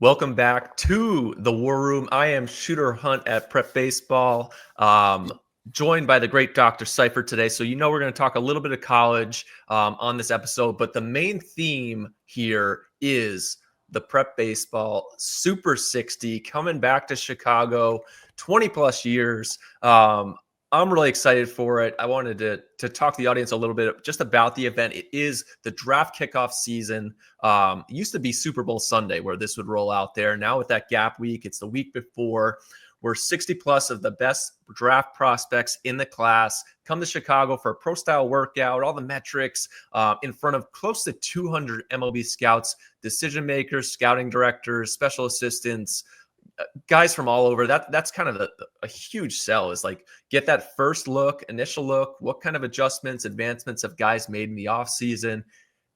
Welcome back to the War Room. I am Shooter Hunt at Prep Baseball, joined by the great Dr. Seifert today. So we're going to talk a little bit of college on this episode, but the main theme here is the Prep Baseball Super 60 coming back to Chicago, 20 plus years. I'm really excited for it. I wanted to talk to the audience a little bit just about the event. It is the draft kickoff season. It used to be Super Bowl Sunday where this would roll out there. Now with that gap week, it's the week before, where 60 plus of the best draft prospects in the class come to Chicago for a pro style workout, all the metrics in front of close to 200 MLB scouts, decision makers, scouting directors, special assistants, guys from all over. That's kind of a huge sell, is like get that first look, initial look, what kind of adjustments, advancements have guys made in the off season.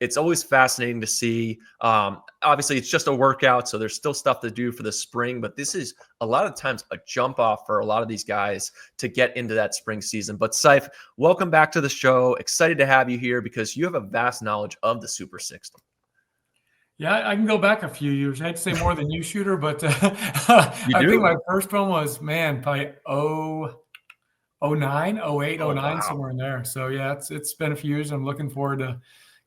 It's always fascinating to see. Obviously it's just a workout, so there's still stuff to do for the spring, but this is a lot of times a jump off for a lot of these guys to get into that spring season. But Seif, welcome back to the show. Excited to have you here because you have a vast knowledge of the Super 60. Yeah, I can go back a few years. I had to say more than you, Shooter, but I think my first one was, probably 09, 08, 09, wow. Somewhere in there. So, yeah, it's been a few years. I'm looking forward to,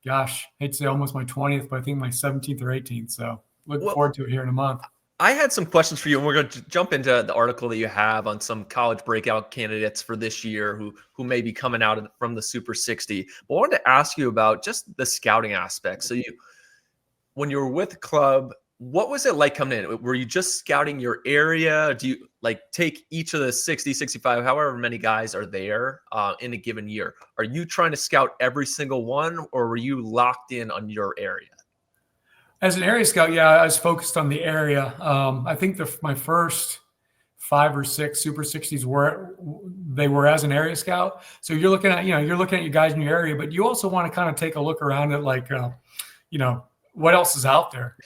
gosh, I hate to say almost my 20th, but I think my 17th or 18th. So, looking forward to it here in a month. I had some questions for you, and we're going to jump into the article that you have on some college breakout candidates for this year who may be coming out from the Super 60. But I wanted to ask you about just the scouting aspect. So, when you were with the club, what was it like coming in? Were you just scouting your area? Do you take each of the 60, 65, however many guys are there in a given year? Are you trying to scout every single one, or were you locked in on your area? As an area scout, yeah, I was focused on the area. I think my first 5 or 6 Super 60s were as an area scout. So you're looking at your guys in your area, but you also want to kind of take a look around at what else is out there.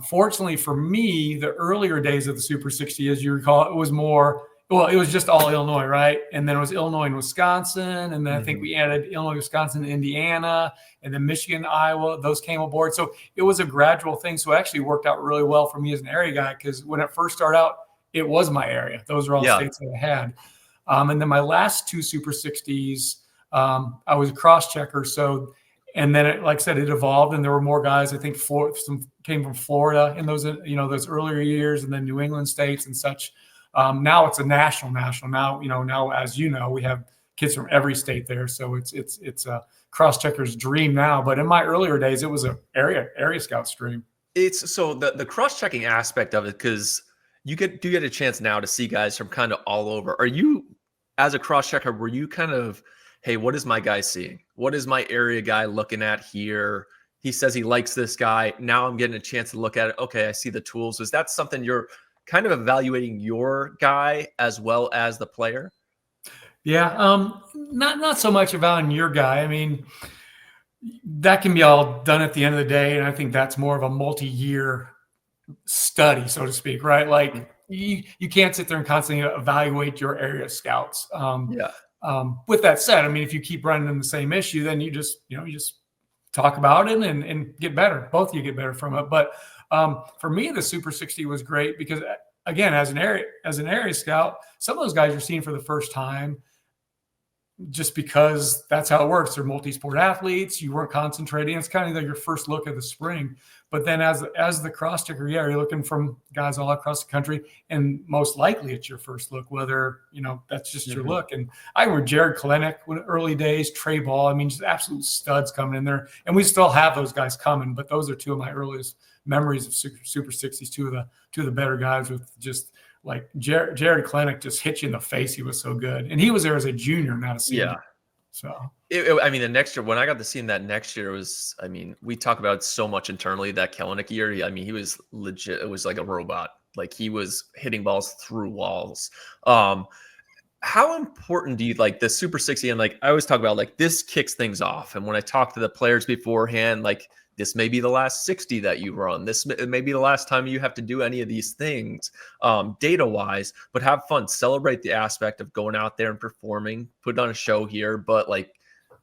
Fortunately for me, the earlier days of the Super 60, as you recall, it was just all Illinois, right? And then it was Illinois and Wisconsin. And then I think we added Illinois, Wisconsin, Indiana, and then Michigan, Iowa. Those came aboard. So it was a gradual thing. So it actually worked out really well for me as an area guy, because when it first started out, it was my area. Those are all states that I had. And then my last 2 Super 60s, I was a cross-checker. So and then, like I said, it evolved, and there were more guys. I think some came from Florida in those earlier years, and then New England states and such. Now it's a national. Now, as you know, we have kids from every state there, so it's a cross-checker's dream now. But in my earlier days, it was an area scout's dream. It's so the cross-checking aspect of it, because you do get a chance now to see guys from kind of all over. Are you, as a cross-checker, were you kind of, hey, what is my guy seeing? What is my area guy looking at here? He says he likes this guy. Now I'm getting a chance to look at it. Okay, I see the tools. Is that something you're kind of evaluating your guy as well as the player? Yeah, not so much evaluating your guy. I mean, that can be all done at the end of the day, and I think that's more of a multi-year study, so to speak, right? Like you can't sit there and constantly evaluate your area scouts. With that said, I mean, if you keep running in the same issue, then you just talk about it and get better. Both of you get better from it. But for me, the Super 60 was great because, again, as an area scout, some of those guys you're seeing for the first time, just because that's how it works. They're multi-sport athletes. You weren't concentrating. It's kind of like your first look at the spring. But then as the cross-checker, you're looking from guys all across the country, and most likely it's your first look, whether, that's just your look. And I remember Jared Kalenic, early days, Trey Ball, I mean, just absolute studs coming in there. And we still have those guys coming, but those are 2 of my earliest memories of Super 60s, two of the better guys with just – like Jared Kalenic just hit you in the face. He was so good. And he was there as a junior, not a senior. Yeah. So, the next year, when I got to see him that next year, we talk about it so much internally, that Kalenic year. He was legit. It was like a robot. Like, he was hitting balls through walls. How important do you like the Super 60? And I always talk about, this kicks things off. And when I talk to the players beforehand, this may be the last 60 that you run. This may be the last time you have to do any of these things data-wise, but have fun. Celebrate the aspect of going out there and performing, put on a show here. But,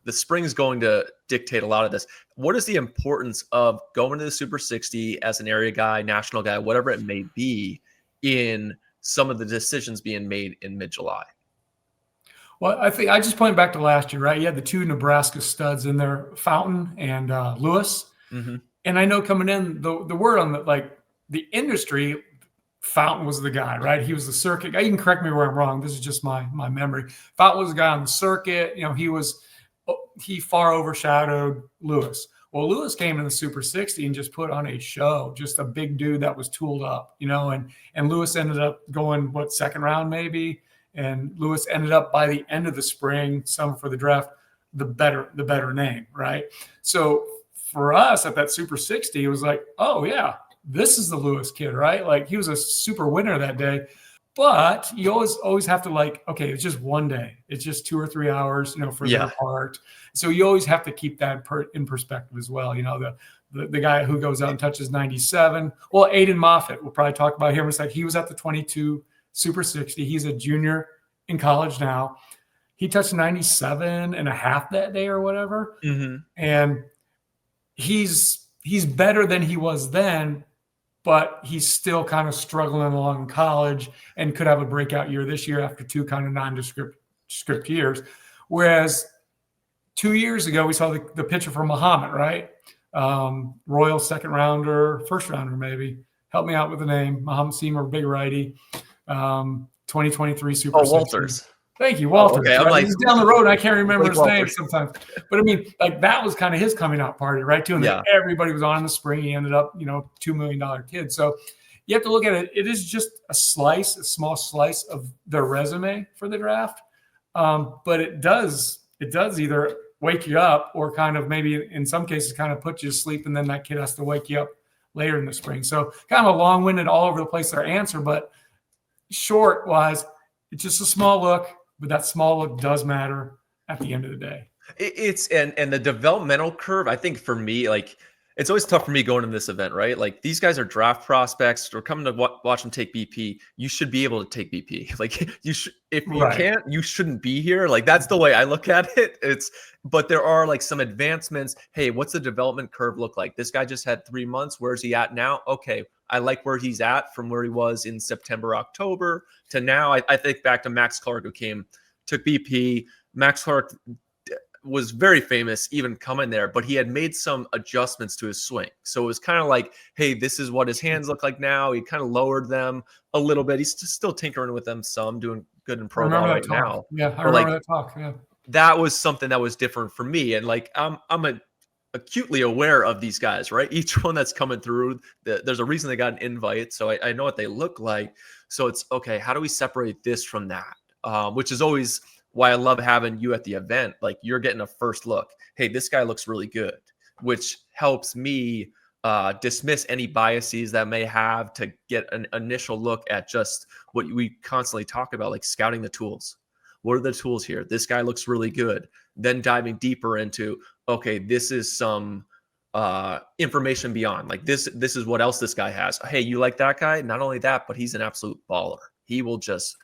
the spring's going to dictate a lot of this. What is the importance of going to the Super 60 as an area guy, national guy, whatever it may be, in some of the decisions being made in mid-July? Well, I think I just point back to last year, right? You had the two Nebraska studs in there, Fountain and Lewis. Mm-hmm. And I know coming in, the word on the industry, Fountain was the guy, right? He was the circuit guy. You can correct me where I'm wrong. This is just my memory. Fountain was the guy on the circuit. He far overshadowed Lewis. Well, Lewis came in the Super 60 and just put on a show, just a big dude that was tooled up, and Lewis ended up going, second round maybe? And Lewis ended up by the end of the spring, summer for the draft, the better name, right? So for us at that Super 60, it was like, oh yeah, this is the Lewis kid, right? Like he was a super winner that day. But you always have to okay, it's just one day. It's just 2 or 3 hours, for their part. So you always have to keep that in perspective as well. The guy who goes out and touches 97. Well, Aiden Moffitt, we'll probably talk about him in a sec. He was at the 22 Super 60. He's a junior in college now. He touched 97 and a half that day or whatever. Mm-hmm. And he's better than he was then, but he's still kind of struggling along in college and could have a breakout year this year after 2 kind of nondescript years. Whereas 2 years ago, we saw the pitcher for Muhammad, right? Royal second rounder, first rounder maybe. Help me out with the name. Muhammad Seymour, big righty. 2023 Super 60. Walters. Thank you, Walters. Okay, I'm right? He's down the road, and I can't remember his Walters. name sometimes. But I mean, that was kind of his coming out party, right? Too, and everybody was on in the spring. He ended up, $2 million kid. So you have to look at it. It is just a small slice of their resume for the draft. But it does either wake you up or kind of maybe in some cases kind of put you to sleep, and then that kid has to wake you up later in the spring. So kind of a long-winded, all over the place their answer, but short wise, it's just a small look, but that small look does matter at the end of the day. It's and the developmental curve, I think for me, it's always tough for me going to this event, right? Like these guys are draft prospects. We're coming to watch them take BP. You should be able to take BP. Like you should, if you can't, you shouldn't be here. Like that's the way I look at it. But there are some advancements. Hey, what's the development curve look like? This guy just had 3 months. Where's he at now? Okay, I like where he's at from where he was in September, October to now. I think back to Max Clark, who took BP. Max Clark was very famous even coming there, but he had made some adjustments to his swing. So it was kind of like, hey, this is what his hands look like now. He kind of lowered them a little bit. He's still tinkering with them some, doing good in pro ball right now. Yeah, I remember that talk. Yeah. That was something that was different for me. And I'm acutely aware of these guys, right? Each one that's coming through, there's a reason they got an invite. So I know what they look like. So it's okay, how do we separate this from that? Which is always why I love having you at the event. Like you're getting a first look. Hey, this guy looks really good, which helps me dismiss any biases that may have to get an initial look at just what we constantly talk about, like scouting the tools. What are the tools here? This guy looks really good. Then diving deeper into, okay, this is some information beyond. Like this is what else this guy has. Hey, you like that guy? Not only that, but he's an absolute baller. He will just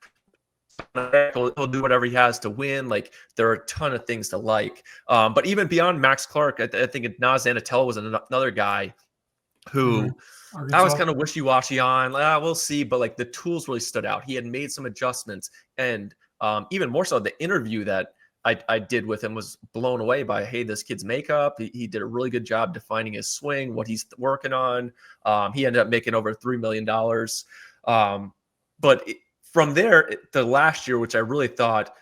he'll do whatever he has to win. Like there are a ton of things to like. But even beyond Max Clark, I think Naz Anatella was another guy who I was kind of wishy-washy on. We'll see. But the tools really stood out. He had made some adjustments. And even more so, the interview that I did with him was blown away by, hey, this kid's makeup. He did a really good job defining his swing, what he's working on. He ended up making over $3 million. From there, the last year, which I really thought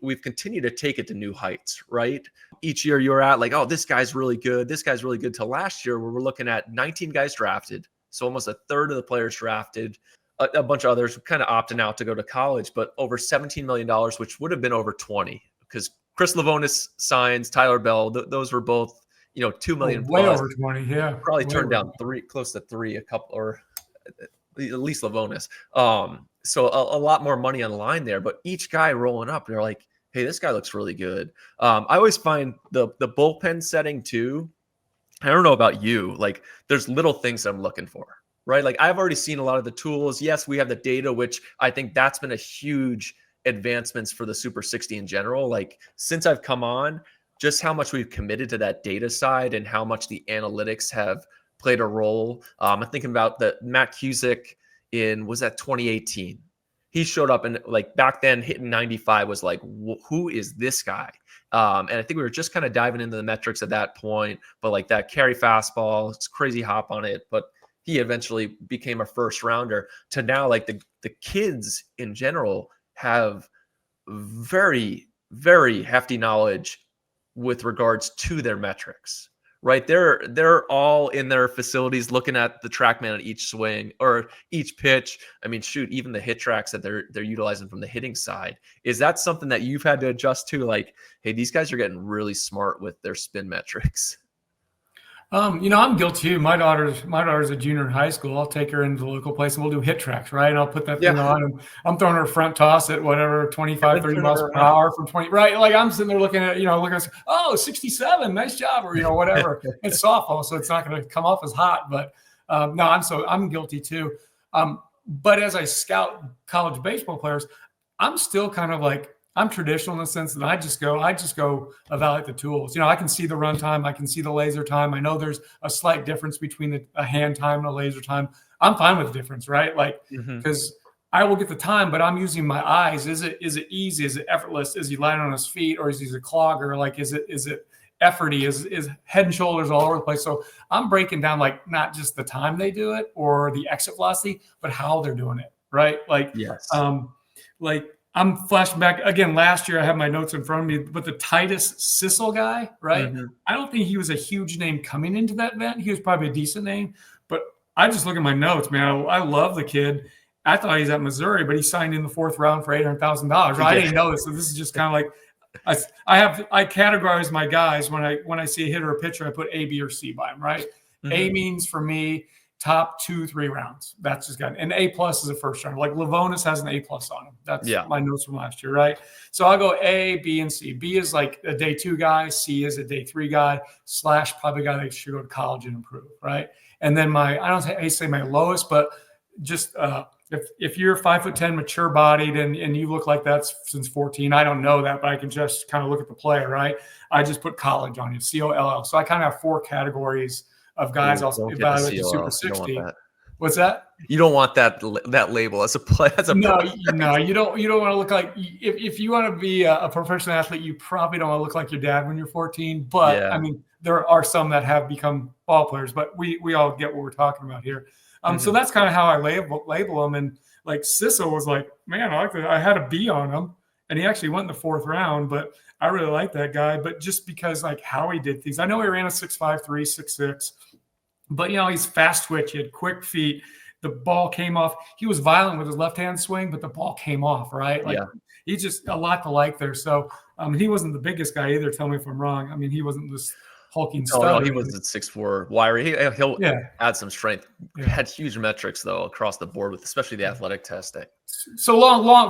we've continued to take it to new heights, right? Each year you're at oh, this guy's really good. This guy's really good. To last year where we're looking at 19 guys drafted. So almost a third of the players drafted, a bunch of others kind of opting out to go to college, but over $17 million, which would have been over 20 because Chris Lavonis signs, Tyler Bell, those were both, $2 million way plus. over 20. Yeah. Probably turned down close to three, a couple, or at least Lavonis. So a lot more money on the line there, but each guy rolling up, they're like, hey, this guy looks really good. I always find the bullpen setting too. I don't know about you. There's little things I'm looking for, right? I've already seen a lot of the tools. Yes, we have the data, which I think that's been a huge advancements for the Super 60 in general. Since I've come on, just how much we've committed to that data side and how much the analytics have played a role. I'm thinking about the Matt Cusick was that 2018? He showed up and like back then hitting 95 was like, who is this guy? And I think we were just kind of diving into the metrics at that point, but like that carry fastball, it's crazy hop on it, but he eventually became a first rounder to now like the kids in general have very, very hefty knowledge with regards to their metrics, right? They're all in their facilities looking at the TrackMan at each swing or each pitch. I mean, shoot, even the hit tracks that they're utilizing from the hitting side. Is that something that you've had to adjust to? Like, hey, these guys are getting really smart with their spin metrics. I'm guilty too. My daughter's a junior in high school. I'll take her into the local place and we'll do hit tracks, right? And I'll put that thing on and I'm throwing her front toss at whatever, 25, 30 miles per hour from 20, right? Like I'm sitting there looking at, looking at, oh, 67, nice job, or, whatever. It's softball, so it's not going to come off as hot. But no, I'm guilty too. But as I scout college baseball players, I'm still kind of like, I'm traditional in the sense that I just go evaluate the tools. I can see the run time. I can see the laser time. I know there's a slight difference between a hand time and a laser time. I'm fine with the difference, right? Like, because I will get the time, but I'm using my eyes. Is it easy? Is it effortless? Is he lying on his feet or is he a clogger? Like, is it efforty? Is head and shoulders all over the place? So I'm breaking down like not just the time they do it or the exit velocity, but how they're doing it, right? Like, yes. I'm flashing back again. Last year, I have my notes in front of me, but the Titus Sissel guy, right? I don't think he was a huge name coming into that event. He was probably a decent name, but I just look at my notes, man. I love the kid. I thought he's at Missouri, but he signed in the 4th round for $800,000. I didn't know this, so this is just kind of like I categorize my guys when I see a hitter or pitcher, I put A, B, or C by him, right? A means for me top 2-3 rounds. That's just got an A plus is a first round. Like Lavonis has an A plus on him. That's my notes from last year, right? So I'll go A, B, and C. B is like a day 2 guy. C is a day 3 guy / probably a guy that should go to college and improve, right? And then I don't say my lowest, but just if you're 5'10", mature bodied and you look like that since 14, I don't know that, but I can just kind of look at the player, right? I just put college on you, COLL. So I kind of have 4 categories of guys I'll evaluate the Super 60. What's that? You don't want that label as a play. No, you don't want to look like if you want to be a professional athlete, you probably don't want to look like your dad when you're 14. But I mean, there are some that have become ball players, but we all get what we're talking about here. So that's kind of how I label them. And like Sissel was like, man, I had a B on him, and he actually went in the 4th round. But I really like that guy. But just because like how he did things, I know he ran a 6'5", 6'6", but he's fast twitch. He had quick feet. The ball came off. He was violent with his left hand swing, but the ball came off, right? Like he's just a lot to like there. So he wasn't the biggest guy either. Tell me if I'm wrong. I mean, he wasn't this hulking stud. No, he was at 6'4", wiry. He'll add some strength. Had huge metrics though across the board with especially the athletic testing. So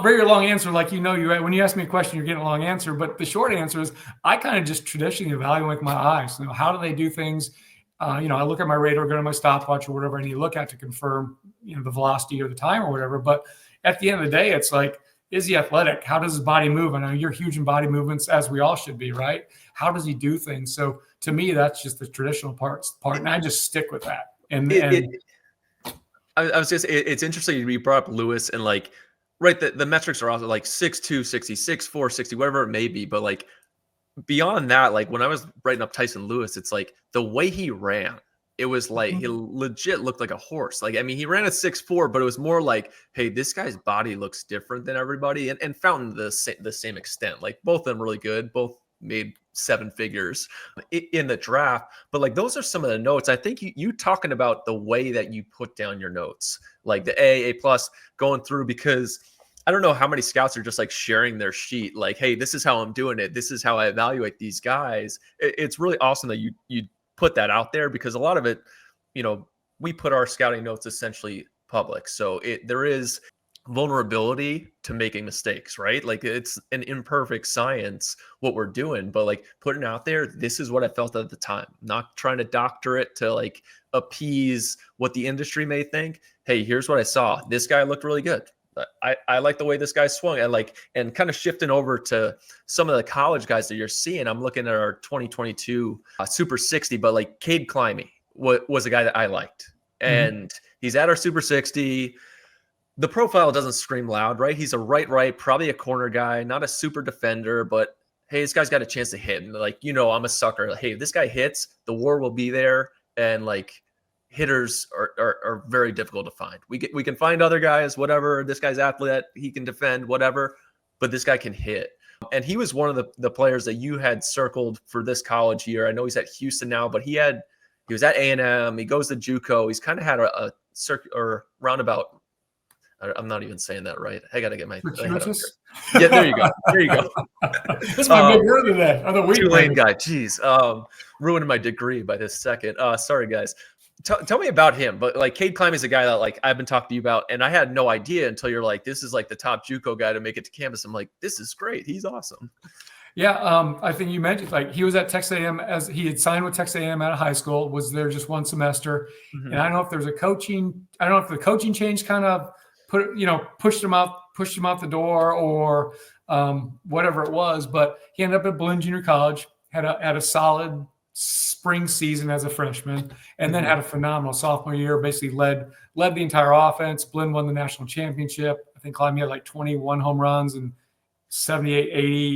very long answer. Like when you ask me a question, you're getting a long answer. But the short answer is I kind of just traditionally evaluate with my eyes. How do they do things? I look at my radar, go to my stopwatch or whatever I need to look at to confirm, the velocity or the time or whatever. But at the end of the day, it's like, is he athletic? How does his body move? I know you're huge in body movements, as we all should be, right? How does he do things? So to me, that's just the traditional part, and I just stick with that. I was just, it's interesting you brought up Lewis and like, right, the metrics are also like 6'2", 60, 6'4", 60, whatever it may be, but like, beyond that, like when I was writing up Tyson Lewis, it's like the way he ran, it was like he legit looked like a horse. Like, I mean, he ran at 6'4", but it was more like, hey, this guy's body looks different than everybody. And Fountain the same extent. Like both of them really good. Both made 7 figures in the draft. But like those are some of the notes. I think you talking about the way that you put down your notes, like the A plus going through, because I don't know how many scouts are just like sharing their sheet. Like, hey, this is how I'm doing it. This is how I evaluate these guys. It's really awesome that you put that out there, because a lot of it, we put our scouting notes essentially public. So there is vulnerability to making mistakes, right? Like it's an imperfect science what we're doing, but like putting it out there, this is what I felt at the time. Not trying to doctor it to like appease what the industry may think. Hey, here's what I saw. This guy looked really good. I like the way this guy swung. And kind of shifting over to some of the college guys that you're seeing. I'm looking at our 2022 Super 60, but like Cade Climby was a guy that I liked, and he's at our Super 60. The profile doesn't scream loud, right? He's a right, probably a corner guy, not a super defender, but hey, this guy's got a chance to hit. And like, I'm a sucker. Hey, if this guy hits, the war will be there, and like hitters are very difficult to find. We can find other guys, whatever. This guy's athlete, he can defend, whatever, but this guy can hit. And he was one of the players that you had circled for this college year. I know he's at Houston now, but he was at A&M. He goes to JUCO. He's kind of had a circuit or roundabout. I'm not even saying that right. I got to get my head up here. Yeah, there you go. There you go. That's my big word today. Tulane guy. Jeez. Ruining my degree by this second. Sorry, guys. Tell me about him. But like Cade Climby is a guy that like I've been talking to you about, and I had no idea until you're like, this is like the top JUCO guy to make it to campus. I'm like, this is great. He's awesome. Yeah, I think you mentioned like he was at Texas A&M as he had signed with Texas A&M out of high school, was there just one semester. And I don't know if there's I don't know if the coaching change kind of pushed him out the door or whatever it was, but he ended up at Bloom Junior College, had a solid spring season as a freshman, and then had a phenomenal sophomore year, basically led the entire offense. Blinn won the national championship. I think Climby had like 21 home runs and 78,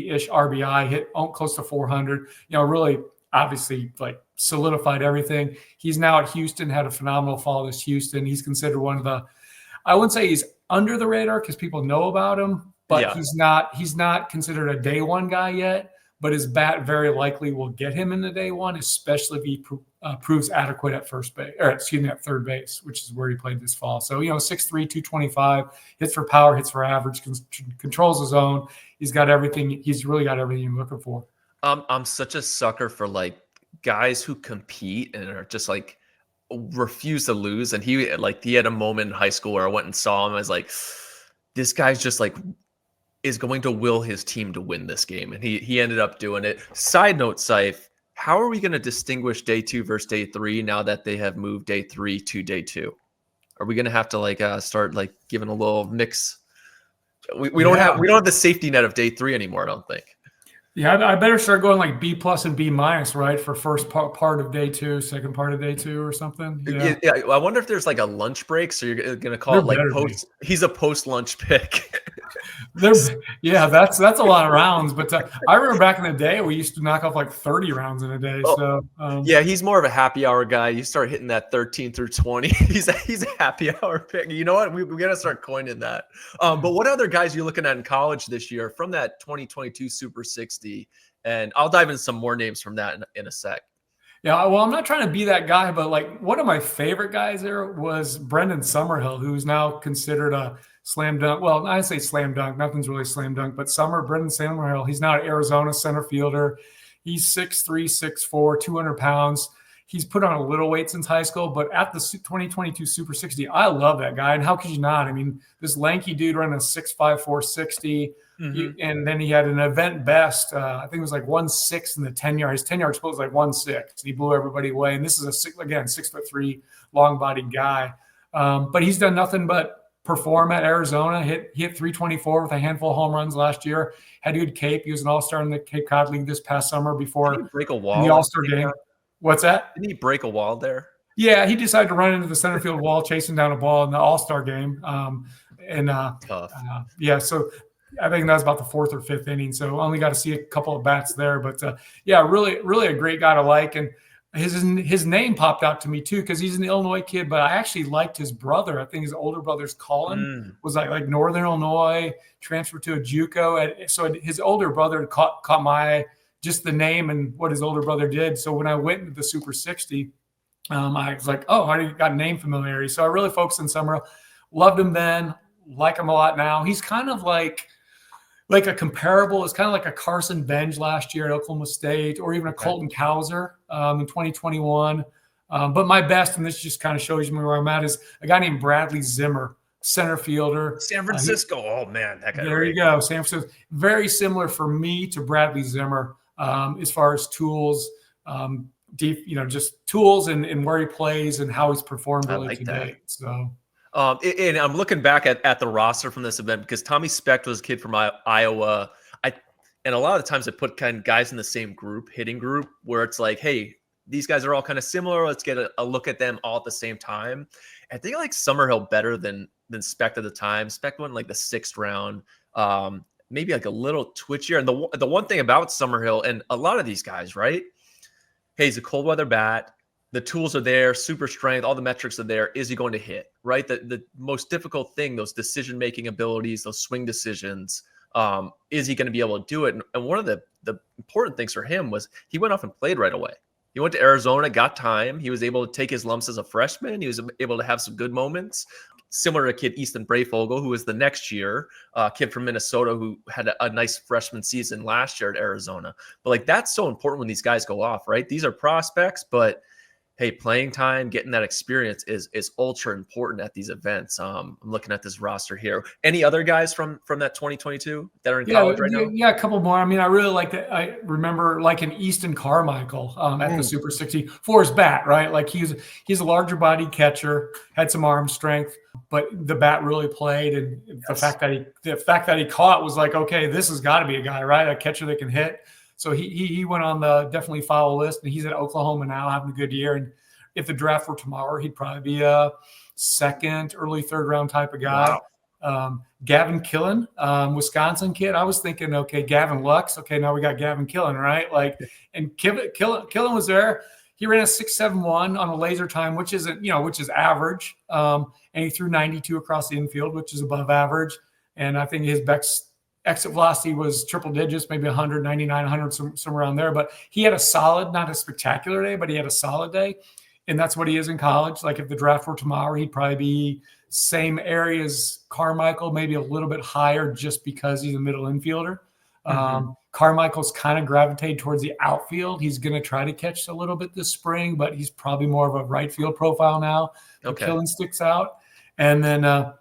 80-ish RBI, hit close to 400, really obviously like solidified everything. He's now at Houston, had a phenomenal fall this Houston. He's considered one of the, I wouldn't say he's under the radar because people know about him, but he's not considered a day one guy yet, but his bat very likely will get him in the day one, especially if he proves adequate at at third base, which is where he played this fall. So, 6'3", 225, hits for power, hits for average, controls his zone. He's got everything. He's really got everything you're looking for. I'm such a sucker for like guys who compete and are just like refuse to lose. And he had a moment in high school where I went and saw him. I was like, this guy's just like is going to will his team to win this game. And he ended up doing it. Side note, Seif, how are we going to distinguish day 2 versus day 3 now that they have moved day 3 to day 2? Are we going to have to start giving a little mix? We don't have the safety net of day 3 anymore, I don't think. Yeah, I better start going like B+ and B-, right, for first part of day 2, second part of day 2 or something. Yeah, I wonder if there's like a lunch break, so you're going to call it like post. He's a post-lunch pick. That's a lot of rounds. But I remember back in the day, we used to knock off like 30 rounds in a day. So he's more of a happy hour guy. You start hitting that 13 through 20. He's a happy hour pick. You know what? We got to start coining that. But what other guys are you looking at in college this year from that 2022 Super 60? And I'll dive into some more names from that in a sec. Yeah, well, I'm not trying to be that guy, but like one of my favorite guys there was Brendan Summerhill, who's now considered a slam dunk. Well, I say slam dunk. Nothing's really slam dunk, but Brendan Summerhill, he's now at Arizona center fielder. He's 6'3", 6'4", 200 pounds. He's put on a little weight since high school, but at the 2022 Super 60, I love that guy. And how could you not? I mean, this lanky dude running a 6'5", 460. And then he had an event best. I think it was like 1.6 in the 10-yard. His 10-yard split was like 1.6. He blew everybody away. And this is 6'3", long-bodied guy. But he's done nothing but perform at Arizona. Hit 324 with a handful of home runs last year. Had a good Cape. He was an all-star in the Cape Cod League this past summer before Did he break a wall the all-star game. What's that? Didn't he break a wall there? Yeah, he decided to run into the center field wall, chasing down a ball in the all-star game. Tough. So I think that was about the 4th or 5th inning. So only got to see a couple of bats there. But really, really a great guy to like. And his name popped out to me too, because he's an Illinois kid, but I actually liked his brother. I think his older brother's Colin was like Northern Illinois, transferred to a JUCO. So his older brother caught my eye, just the name and what his older brother did. So when I went into the Super 60, I was like, oh, I got name familiarity. So I really focused on Summerhill. Loved him then, like him a lot now. He's kind of like a comparable. It's kind of like a Carson Bench last year at Oklahoma State, or even a Colton Cowser in 2021. But my best, and this just kind of shows you where I'm at, is a guy named Bradley Zimmer, center fielder. San Francisco. Oh, man. That guy. There you go. San Francisco. Very similar for me to Bradley Zimmer as far as tools, just tools and where he plays and how he's performed really today. So And I'm looking back at the roster from this event because Tommy Specht was a kid from Iowa. And a lot of the times I put kind of guys in the same group, hitting group, where it's like, hey, these guys are all kind of similar. Let's get a look at them all at the same time. I think I like Summerhill better than Specht at the time. Specht went like the 6th round, maybe like a little twitchier. And the one thing about Summerhill and a lot of these guys, right? Hey, he's a cold weather bat. The tools are there, super strength, all the metrics are there. Is he going to hit? Right? The most difficult thing, those decision-making abilities, those swing decisions, is he going to be able to do it? And one of the important things for him was he went off and played right away. He went to Arizona, got time. He was able to take his lumps as a freshman. He was able to have some good moments. Similar to kid Easton Brayfogle, who was the next year, kid from Minnesota who had a nice freshman season last year at Arizona. But like that's so important when these guys go off, right? These are prospects, but hey, playing time, getting that experience is ultra important at these events. I'm looking at this roster here. Any other guys from that 2022 that are in college right now? Yeah, a couple more. I mean, I really like that. I remember like an Easton Carmichael at the Super 60 for his bat, right? Like he's a larger body catcher, had some arm strength, but the bat really played. And the fact that he caught was like, okay, this has got to be a guy, right? A catcher that can hit. So he went on the definitely foul list, and he's at Oklahoma now, having a good year. And if the draft were tomorrow, he'd probably be a 2nd, early 3rd round type of guy. Wow. Gavin Killen, Wisconsin kid. I was thinking, okay, Gavin Lux. Okay, now we got Gavin Killen, right? Like, and Killen was there. He ran a 6.71 on a laser time, which is average. And he threw 92 across the infield, which is above average. And I think his best exit velocity was triple digits, maybe 100, 99, 100, somewhere around there. But he had a solid, not a spectacular day, but he had a solid day. And that's what he is in college. Like if the draft were tomorrow, he'd probably be same area as Carmichael, maybe a little bit higher just because he's a middle infielder. Carmichael's kind of gravitated towards the outfield. He's going to try to catch a little bit this spring, but he's probably more of a right field profile now. Okay. Killen sticks out. And then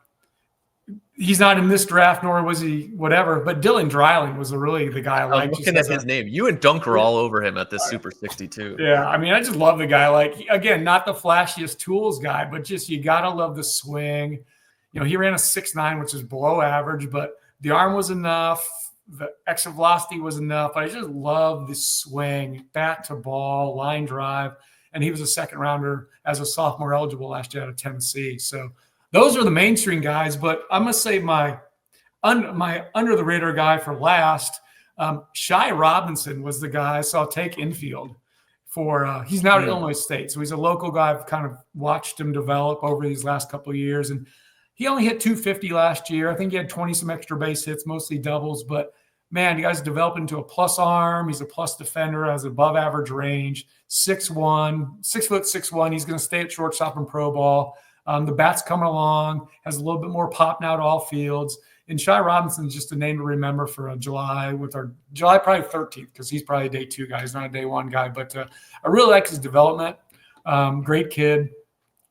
he's not in this draft, nor was he whatever. But Dylan Dreiling was really the guy I liked. I'm looking at his name. You and Dunk were all over him at this Super 62. Yeah, I mean, I just love the guy. Like, again, not the flashiest tools guy, but just you got to love the swing. You know, he ran a 6.9, which is below average, but the arm was enough. The exit velocity was enough. I just love the swing, bat to ball, line drive. And he was a 2nd rounder as a sophomore eligible last year out of Tennessee. So those are the mainstream guys, but I'm going to say my under the radar guy for last, Shai Robinson was the guy. So I'll take infield for, he's now at Illinois State. So he's a local guy. I've kind of watched him develop over these last couple of years. And he only hit 250 last year. I think he had 20 some extra base hits, mostly doubles, but man, you guys develop into a plus arm. He's a plus defender, has above average range, 6'1", 6'6". He's going to stay at shortstop in pro ball. The bat's coming along, has a little bit more pop now to all fields. And Shai Robinson's just a name to remember for July probably 13th, because he's probably a day 2 guy. He's not a day 1 guy, but I really like his development. Great kid,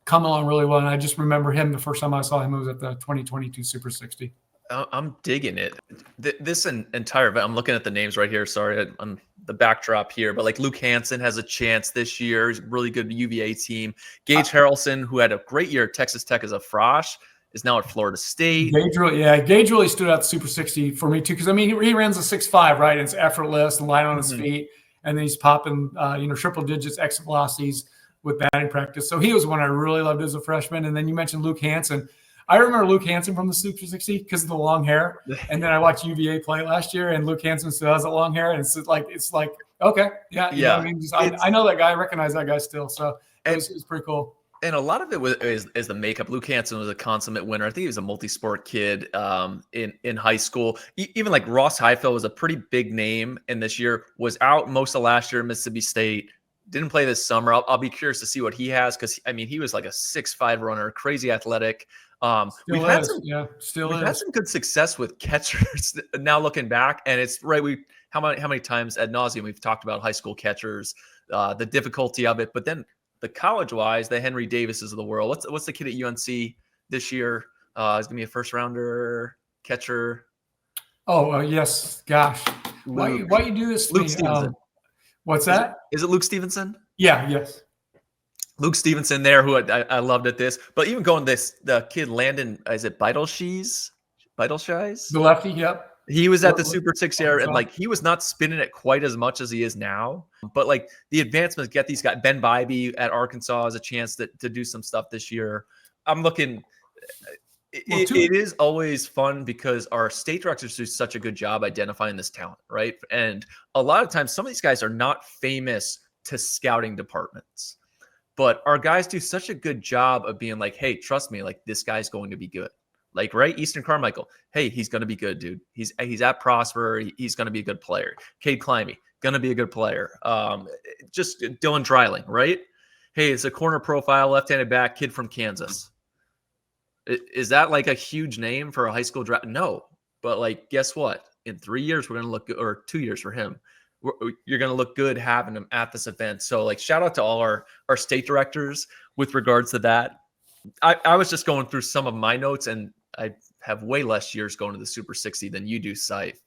coming along really well. And I just remember him the first time I saw him was at the 2022 Super 60. I'm digging it. This entire event, I'm looking at the names right here. Sorry, I'm the backdrop here, but like Luke Hansen has a chance this year. He's a really good UVA team. Gage Harrelson, who had a great year at Texas Tech as a frosh, is now at Florida State. Gage really stood out the Super 60 for me too, because I mean he runs a 6'5", right? It's effortless and light on his feet, and then he's popping triple digits exit velocities with batting practice. So he was one I really loved as a freshman. And then you mentioned Luke Hansen. I remember Luke Hansen from the Super 60 because of the long hair. And then I watched UVA play last year, and Luke Hansen still has that long hair. And it's like okay, yeah. I mean, I know that guy. I recognize that guy still. So it was pretty cool. And a lot of it is the makeup. Luke Hansen was a consummate winner. I think he was a multi-sport kid in high school. Even like Ross Heifeld was a pretty big name, and this year was out most of last year at Mississippi State. Didn't play this summer. I'll be curious to see what he has, because I mean he was like a 6'5" runner, crazy athletic. We've had some good success with catchers now looking back, and it's right. How many times ad nauseum we've talked about high school catchers, the difficulty of it, but then the college wise, the Henry Davises of the world. What's the kid at UNC this year? Is gonna be a 1st rounder catcher. Oh yes, gosh, why you do this to Luke me? Stevenson. What's that? Is it Luke Stevenson? Yeah. Yes. Luke Stevenson there, who I loved at this. But even going the kid Landon, is it Beidelshees? Beidelsheis? The lefty, yep. He was at the What- Super Six here, and Arkansas. like he was not spinning it quite as much as he is now. But like the advancements get these guys. Ben Bybee at Arkansas has a chance to do some stuff this year. I'm looking. It is always fun because our state directors do such a good job identifying this talent, right? And a lot of times, some of these guys are not famous to scouting departments, but our guys do such a good job of being like, hey, trust me, like this guy's going to be good. Like, right, Easton Carmichael, hey, he's going to be good, dude. He's at Prosper. He's going to be a good player. Cade Climby, going to be a good player. Just Dylan Dreiling, right? Hey, it's a corner profile, left-handed back, kid from Kansas. Is that like a huge name for a high school draft? No, but like, guess what? In 3 years, we're going to look good, or 2 years for him. You're going to look good having him at this event. So like, shout out to all our state directors with regards to that. I was just going through some of my notes, and I have way less years going to the Super 60 than you do, Seif.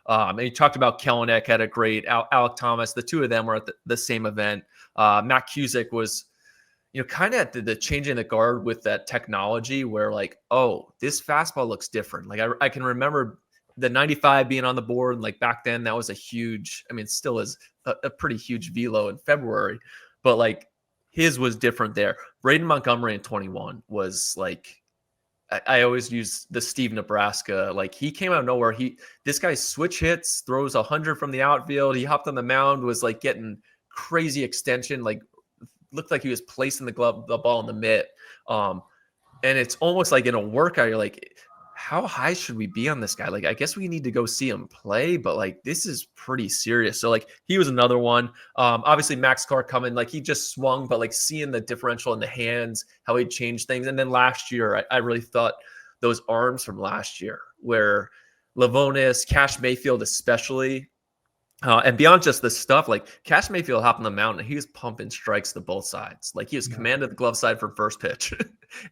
And you talked about Kellenick had a great, Alec Thomas. The two of them were at the same event. Matt Cusick was, kind of at the changing the guard with that technology where like, oh, this fastball looks different. Like I can remember the 95 being on the board. And like back then that was a huge, I mean, still is a pretty huge velo in February, but like his was different there. Braden Montgomery in 21 was like, I always use the Steve Nebraska. Like he came out of nowhere. This guy switch hits, throws 100 from the outfield. He hopped on the mound, was like getting crazy extension, like looked like he was placing the ball in the mitt. And it's almost like in a workout, you're like, how high should we be on this guy? Like, I guess we need to go see him play, but like, this is pretty serious. So like, he was another one. Obviously Max Carr coming, like he just swung, but like seeing the differential in the hands, how he changed things. And then last year, I really thought those arms from last year where Lavonis, Cash Mayfield, especially, and beyond just the stuff, like Cash Mayfield hopped on the mound and he was pumping strikes to both sides. Like he was commanded the glove side from first pitch.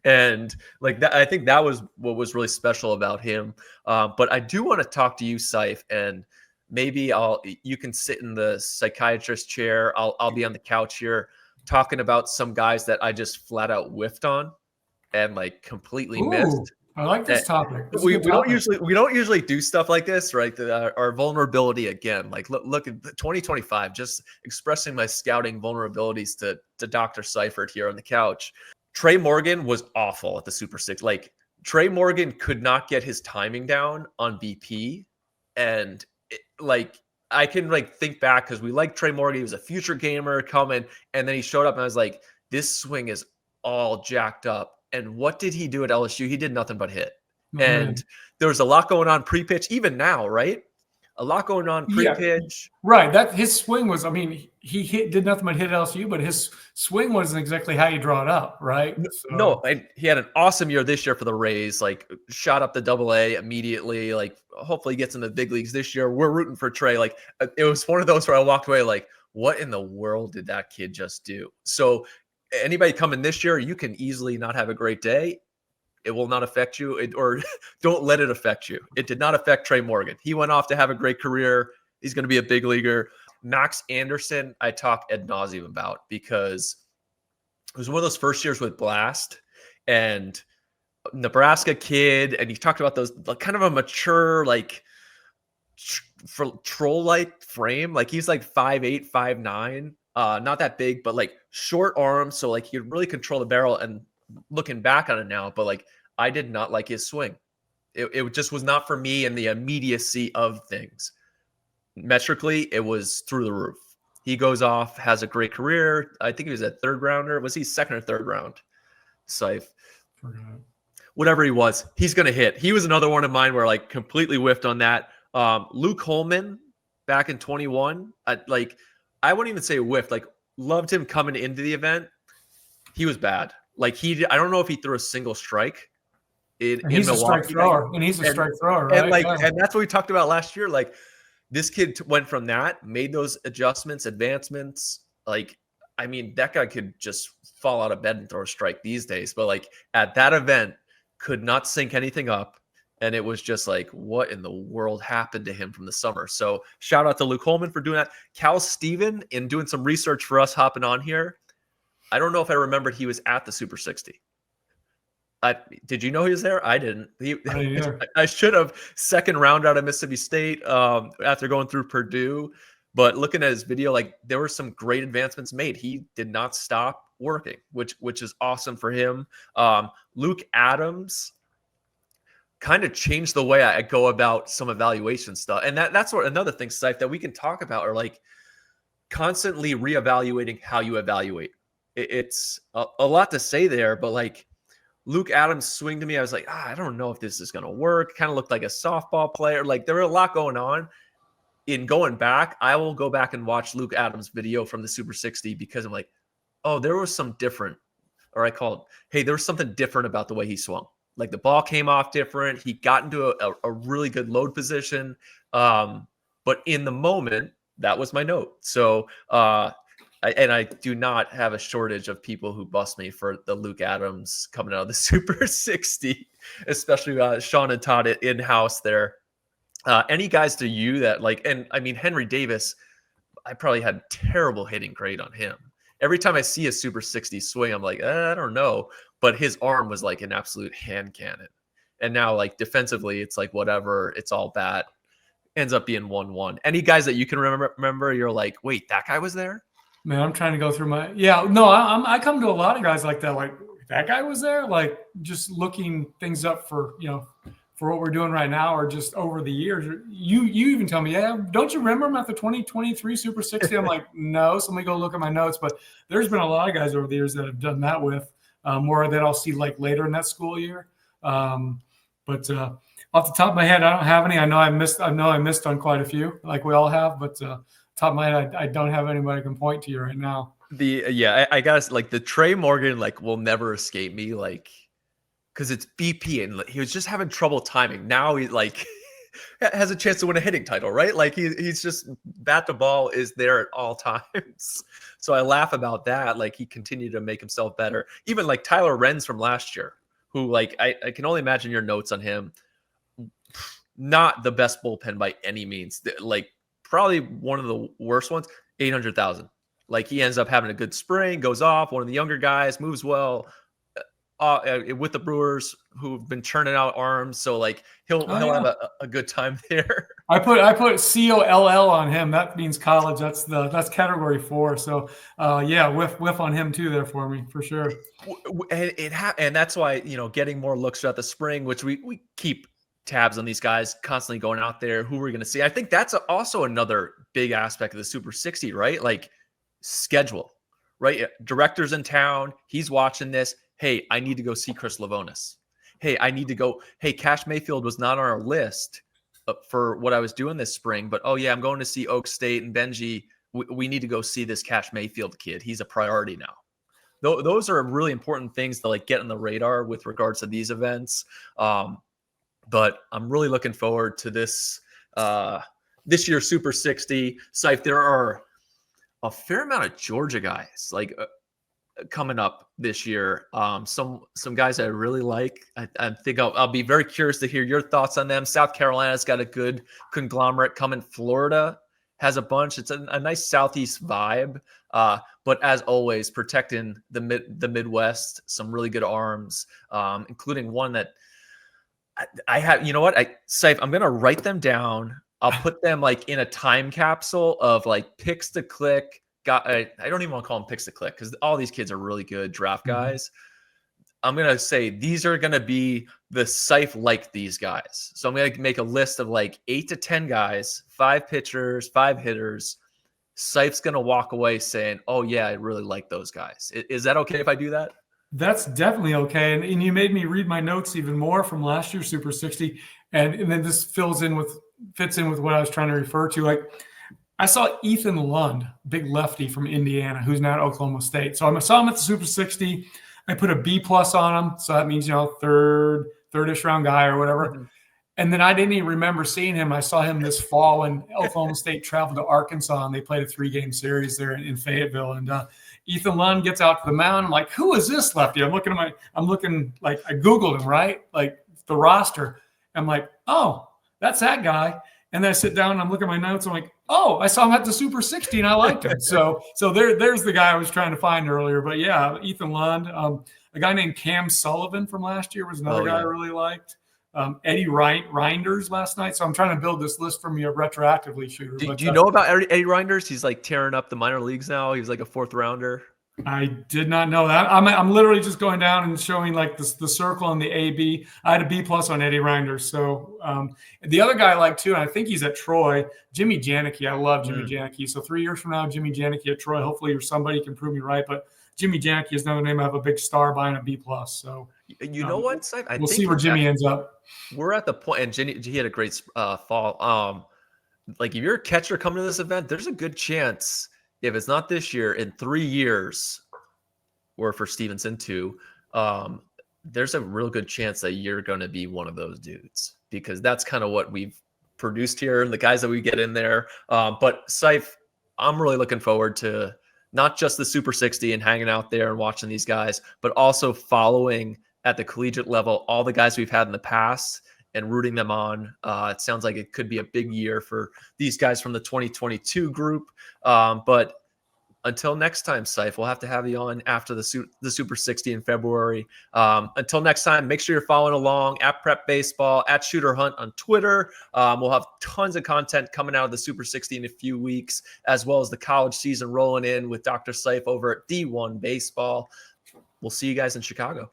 And like that, I think that was what was really special about him. But I do want to talk to you, Seif, and maybe you can sit in the psychiatrist chair. I'll be on the couch here talking about some guys that I just flat out whiffed on and like completely missed. I like this topic. We don't usually do stuff like this, right? Our vulnerability again, like look at 2025, just expressing my scouting vulnerabilities to Dr. Seifert here on the couch. Trey Morgan was awful at the Super Six. Like Trey Morgan could not get his timing down on BP, and I can like think back because we like Trey Morgan. He was a future gamer coming, and then he showed up, and I was like, this swing is all jacked up. And what did he do at LSU? He did nothing but hit. And there was a lot going on pre-pitch, even now, right? A lot going on pre-pitch. Yeah, right. That his swing was, I mean, he did nothing but hit LSU, but his swing wasn't exactly how you draw it up, right? No, and he had an awesome year this year for the Rays, like shot up to AA immediately, like hopefully gets in the big leagues this year. We're rooting for Trey. Like it was one of those where I walked away like, what in the world did that kid just do? So anybody coming this year, you can easily not have a great day. It will not affect you, or don't let it affect you. It did not affect Trey Morgan. He went off to have a great career. He's going to be a big leaguer. Max Anderson, I talk ad nauseum about because it was one of those first years with Blast and Nebraska kid. And he talked about those like, kind of a mature, like troll-like frame. Like he's like 5'8", 5'9". Not that big, but like short arms. So like he could really control the barrel. And looking back on it now, but like I did not like his swing. It just was not for me in the immediacy of things. Metrically, it was through the roof. He goes off, has a great career. I think he was a third rounder. Was he second or third round? Seif. Whatever he was, he's going to hit. He was another one of mine where like completely whiffed on that. Luke Holman back in 21, I wouldn't even say whiffed. Like loved him coming into the event. He was bad. Like I don't know if he threw a single strike in he's Milwaukee. A strike thrower, and he's a strike thrower, right? And that's what we talked about last year. Like this kid went from that, made those adjustments, advancements. Like, I mean, that guy could just fall out of bed and throw a strike these days. But like at that event, could not sync anything up. And it was just like, what in the world happened to him from the summer? So shout out to Luke Holman for doing that. Cal Steven in doing some research for us hopping on here. I don't know if I remembered he was at the Super 60. Did you know he was there? I didn't. I should have. Second round out of Mississippi State after going through Purdue. But looking at his video, like there were some great advancements made. He did not stop working, which is awesome for him. Luke Adams kind of changed the way I go about some evaluation stuff. And that's what another thing, Seif, that we can talk about are like constantly reevaluating how you evaluate. It's a lot to say there, but like Luke Adams' swing to me, I was like, I don't know if this is going to work. Kind of looked like a softball player. Like there were a lot going on. In going back, I will go back and watch Luke Adams' video from the Super 60 because I'm like, oh, there was some different, or I call it, hey, there was something different about the way he swung. Like the ball came off different. He got into a really good load position. But in the moment, that was my note. So, I do not have a shortage of people who bust me for the Luke Adams coming out of the Super 60, especially Sean and Todd in-house there. Any guys to you that like, and I mean, Henry Davis, I probably had terrible hitting grade on him. Every time I see a Super 60 swing, I'm like, I don't know. But his arm was like an absolute hand cannon. And now like defensively, it's like whatever, it's all bat. Ends up being 1-1. Any guys that you can remember, you're like, wait, that guy was there? Man, I'm trying to go through my I come to a lot of guys like that. Like that guy was there. Like just looking things up for for what we're doing right now, or just over the years. You even tell me, yeah, don't you remember him at the 2023 Super 60? I'm like, no. So let me go look at my notes. But there's been a lot of guys over the years that have done that with, more that I'll see like later in that school year. But off the top of my head, I don't have any. I know I missed on quite a few, like we all have. But top of my head, I don't have anybody I can point to you right now. I guess like the Trey Morgan like will never escape me, like because it's BP and he was just having trouble timing. Now he like has a chance to win a hitting title, right? Like he's just bat to ball is there at all times. So I laugh about that. Like he continued to make himself better. Even like Tyler Renz from last year, who like I can only imagine your notes on him. Not the best bullpen by any means. Like probably one of the worst ones. 800,000. Like he ends up having a good spring, goes off. One of the younger guys moves well. With the Brewers who've been churning out arms, so like he'll have a good time there. I put COLL on him. That means college. That's category 4. So whiff on him too there for me for sure. And that's why getting more looks throughout the spring, which we keep tabs on these guys constantly going out there. Who we're going to see. I think that's also another big aspect of the Super 60, right? Like schedule, right? Director's in town. He's watching this. Hey, I need to go see Chris Livonis. Hey, I need to go. Hey, Cash Mayfield was not on our list for what I was doing this spring, but I'm going to see Oak State and Benji. We need to go see this Cash Mayfield kid. He's a priority now. Those are really important things to like get on the radar with regards to these events. But I'm really looking forward to this year's Super 60. Seif, there are a fair amount of Georgia guys like coming up this year. Some guys I really like. I think I'll be very curious to hear your thoughts on them. South Carolina's got a good conglomerate coming. Florida has a bunch. It's a nice Southeast vibe. But as always, protecting the Midwest, some really good arms, including one that I have. You know what? Seif, I'm going to write them down. I'll put them like in a time capsule of like picks to click. I don't even want to call them picks to click because all these kids are really good draft guys. Mm-hmm. I'm going to say these are going to be the Seif like these guys. So I'm going to make a list of like 8 to 10 guys, 5 pitchers, 5 hitters. Seif's going to walk away saying, oh, yeah, I really like those guys. Is that okay if I do that? That's definitely okay. And you made me read my notes even more from last year's Super 60. And then this fits in with what I was trying to refer to. Like, I saw Ethan Lund, big lefty from Indiana, who's now at Oklahoma State. So I saw him at the Super 60. I put a B+ on him. So that means, third-ish round guy or whatever. Mm-hmm. And then I didn't even remember seeing him. I saw him this fall when Oklahoma State traveled to Arkansas and they played a 3-game series there in Fayetteville. And Ethan Lund gets out to the mound. I'm like, who is this lefty? I'm looking like I Googled him, right? Like the roster. I'm like, oh, that's that guy. And then I sit down and I'm looking at my notes. I'm like, oh, I saw him at the Super 60 and I liked him. So there's the guy I was trying to find earlier. But yeah, Ethan Lund. A guy named Cam Sullivan from last year was another guy I really liked. Eddie Reinders last night. So I'm trying to build this list from you retroactively, Shooter. Do you know about Eddie Reinders? He's like tearing up the minor leagues now. He was like a 4th rounder. I did not know that. I'm literally just going down and showing like the circle and the AB. I had a B+ on Eddie Reinders. So the other guy I like too, and I think he's at Troy, Jimmy Janicki. I love Jimmy Janicki. So 3 years from now, Jimmy Janicki at Troy. Hopefully, or somebody can prove me right. But Jimmy Janicki is another name I have a big star by and a B+. So you know what, Seif? We'll see where Jimmy ends up. We're at the point, and he had a great fall. Like if you're a catcher coming to this event, there's a good chance. If it's not this year, in 3 years, or for Stevenson too, there's a real good chance that you're going to be one of those dudes, because that's kind of what we've produced here and the guys that we get in there. But Seif, I'm really looking forward to not just the Super 60 and hanging out there and watching these guys, but also following at the collegiate level all the guys we've had in the past and rooting them on. It sounds like it could be a big year for these guys from the 2022 group. But until next time, Seif, we'll have to have you on after the Super 60 in February. Until next time, make sure you're following along at Prep Baseball, at Shooter Hunt on Twitter. We'll have tons of content coming out of the Super 60 in a few weeks, as well as the college season rolling in with Dr. Seif over at D1 Baseball. We'll see you guys in Chicago.